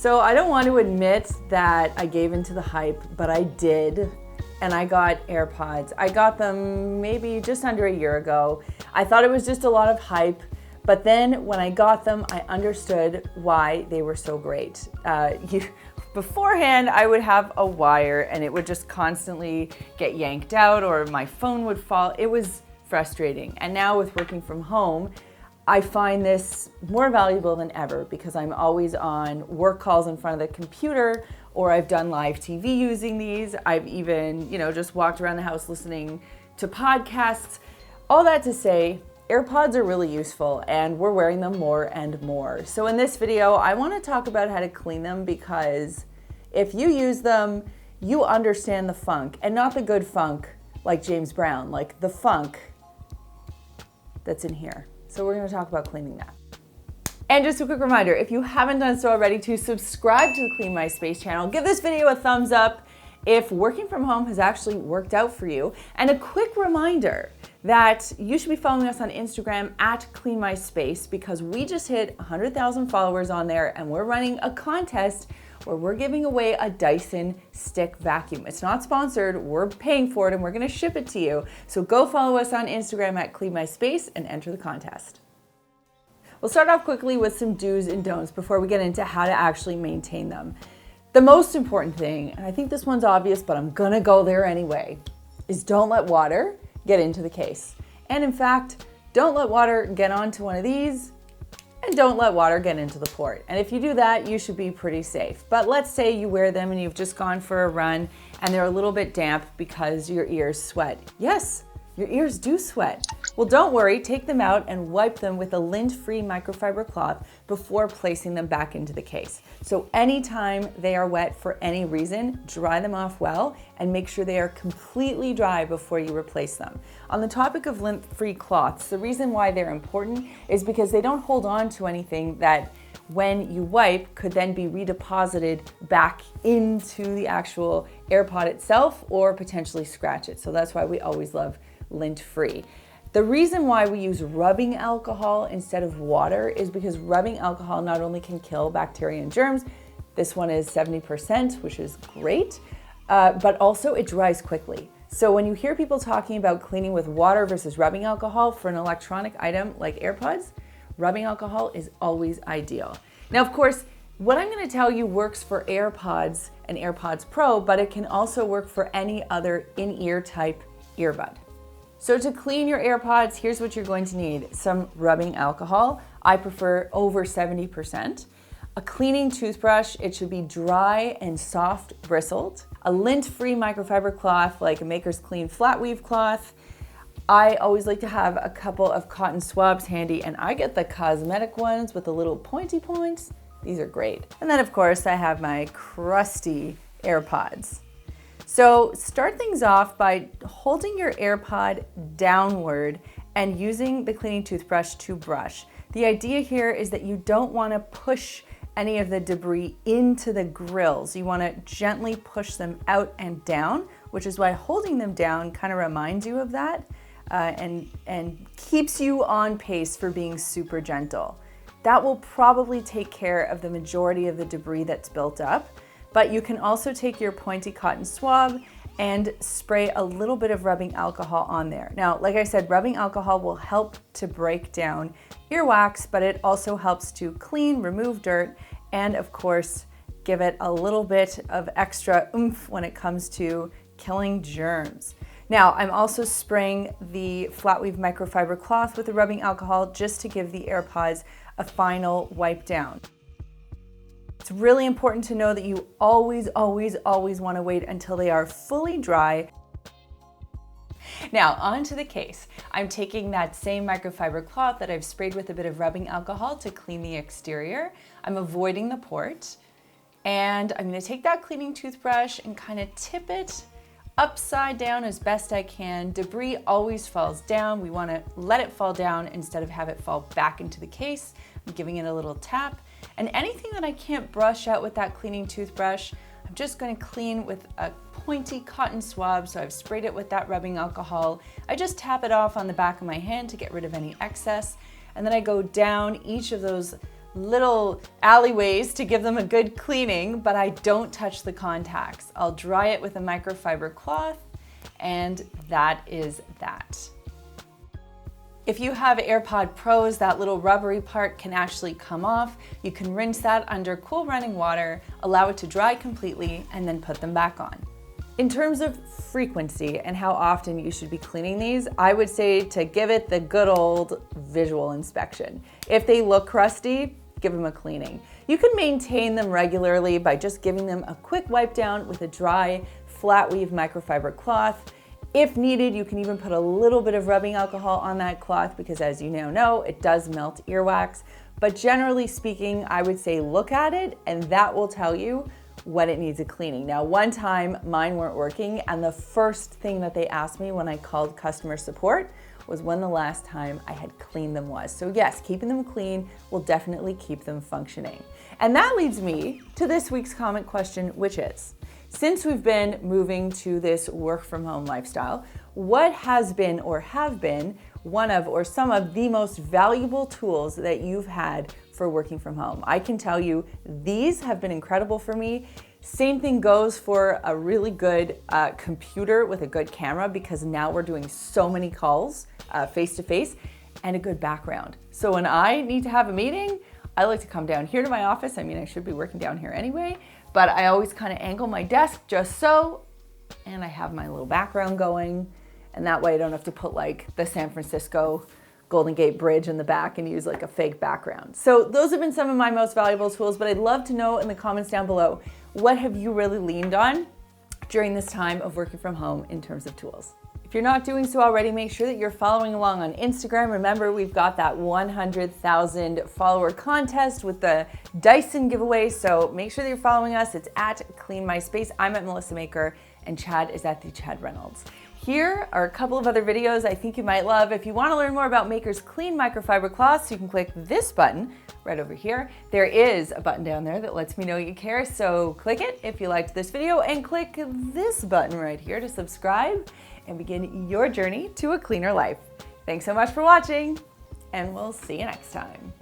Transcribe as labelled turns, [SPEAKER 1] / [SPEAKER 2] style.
[SPEAKER 1] So I don't want to admit that I gave into the hype, but I did. And I got AirPods. I got them maybe just under a year ago. I thought it was just a lot of hype, but then when I got them, I understood why they were so great. Beforehand, I would have a wire and it would just constantly get yanked out or my phone would fall. It was frustrating. And now with working from home, I find this more valuable than ever because I'm always on work calls in front of the computer, or I've done live TV using these. I've even, just walked around the house listening to podcasts. All that to say, AirPods are really useful and we're wearing them more and more. So in this video, I want to talk about how to clean them because if you use them, you understand the funk, and not the good funk like James Brown, like the funk that's in here. So we're going to talk about cleaning that. And just a quick reminder, if you haven't done so already, to subscribe to the Clean My Space channel. Give this video a thumbs up if working from home has actually worked out for you. And a quick reminder that you should be following us on Instagram at Clean My Space because we just hit 100,000 followers on there and we're running a contest where we're giving away a Dyson stick vacuum. It's not sponsored, we're paying for it and we're gonna ship it to you. So go follow us on Instagram at Clean My Space and enter the contest. We'll start off quickly with some do's and don'ts before we get into how to actually maintain them. The most important thing, and I think this one's obvious, but I'm gonna go there anyway, is don't let water get into the case. And in fact, don't let water get onto one of these, and don't let water get into the port. And if you do that, you should be pretty safe. But let's say you wear them and you've just gone for a run and they're a little bit damp because your ears sweat. Yes, your ears do sweat. Well, don't worry, take them out and wipe them with a lint-free microfiber cloth before placing them back into the case. So anytime they are wet for any reason, dry them off well and make sure they are completely dry before you replace them. On the topic of lint-free cloths, the reason why they're important is because they don't hold on to anything that when you wipe could then be redeposited back into the actual AirPod itself or potentially scratch it. So that's why we always love lint-free. The reason why we use rubbing alcohol instead of water is because rubbing alcohol not only can kill bacteria and germs, this one is 70%, which is great, but also it dries quickly. So when you hear people talking about cleaning with water versus rubbing alcohol for an electronic item like AirPods, rubbing alcohol is always ideal. Now, of course, what I'm going to tell you works for AirPods and AirPods Pro, but it can also work for any other in-ear type earbud. So to clean your AirPods, here's what you're going to need. Some rubbing alcohol. I prefer over 70%. A cleaning toothbrush. It should be dry and soft bristled. A lint-free microfiber cloth like a Maker's Clean flat weave cloth. I always like to have a couple of cotton swabs handy, and I get the cosmetic ones with the little pointy points. These are great. And then of course I have my crusty AirPods. So start things off by holding your AirPod downward and using the cleaning toothbrush to brush. The idea here is that you don't want to push any of the debris into the grills. You want to gently push them out and down, which is why holding them down kind of reminds you of that and keeps you on pace for being super gentle. That will probably take care of the majority of the debris that's built up. But you can also take your pointy cotton swab and spray a little bit of rubbing alcohol on there. Now, like I said, rubbing alcohol will help to break down earwax, but it also helps to clean, remove dirt, and of course, give it a little bit of extra oomph when it comes to killing germs. Now, I'm also spraying the flat weave microfiber cloth with the rubbing alcohol just to give the AirPods a final wipe down. It's really important to know that you always want to wait until they are fully dry. Now, onto the case. I'm taking that same microfiber cloth that I've sprayed with a bit of rubbing alcohol to clean the exterior. I'm avoiding the port, and I'm going to take that cleaning toothbrush and kind of tip it upside down as best I can. Debris always falls down. We want to let it fall down instead of have it fall back into the case. I'm giving it a little tap. And anything that I can't brush out with that cleaning toothbrush, I'm just going to clean with a pointy cotton swab. So I've sprayed it with that rubbing alcohol. I just tap it off on the back of my hand to get rid of any excess. And then I go down each of those little alleyways to give them a good cleaning, but I don't touch the contacts. I'll dry it with a microfiber cloth, and that is that. If you have AirPod Pros, that little rubbery part can actually come off. You can rinse that under cool running water, allow it to dry completely, and then put them back on. In terms of frequency and how often you should be cleaning these, I would say to give it the good old visual inspection. If they look crusty, give them a cleaning. You can maintain them regularly by just giving them a quick wipe down with a dry, flat weave microfiber cloth. If needed, you can even put a little bit of rubbing alcohol on that cloth because, as you now know, it does melt earwax. But generally speaking, I would say look at it and that will tell you when it needs a cleaning. Now, one time mine weren't working and the first thing that they asked me when I called customer support was when the last time I had cleaned them was. So yes, keeping them clean will definitely keep them functioning. And that leads me to this week's comment question, which is, since we've been moving to this work from home lifestyle, what has been or have been one of or some of the most valuable tools that you've had for working from home? I can tell you these have been incredible for me. Same thing goes for a really good computer with a good camera, because now we're doing so many calls face to face, and a good background. So when I need to have a meeting, I like to come down here to my office. I mean, I should be working down here anyway, but I always kind of angle my desk just so, and I have my little background going, and that way I don't have to put like the San Francisco Golden Gate Bridge in the back and use like a fake background. So those have been some of my most valuable tools, but I'd love to know in the comments down below, what have you really leaned on during this time of working from home in terms of tools? If you're not doing so already, make sure that you're following along on Instagram. Remember, we've got that 100,000 follower contest with the Dyson giveaway. So make sure that you're following us. It's at Clean My Space. I'm at Melissa Maker and Chad is at the Chad Reynolds. Here are a couple of other videos I think you might love. If you want to learn more about Maker's clean microfiber cloths, you can click this button right over here. There is a button down there that lets me know you care. So click it if you liked this video, and click this button right here to subscribe and begin your journey to a cleaner life. Thanks so much for watching, and we'll see you next time.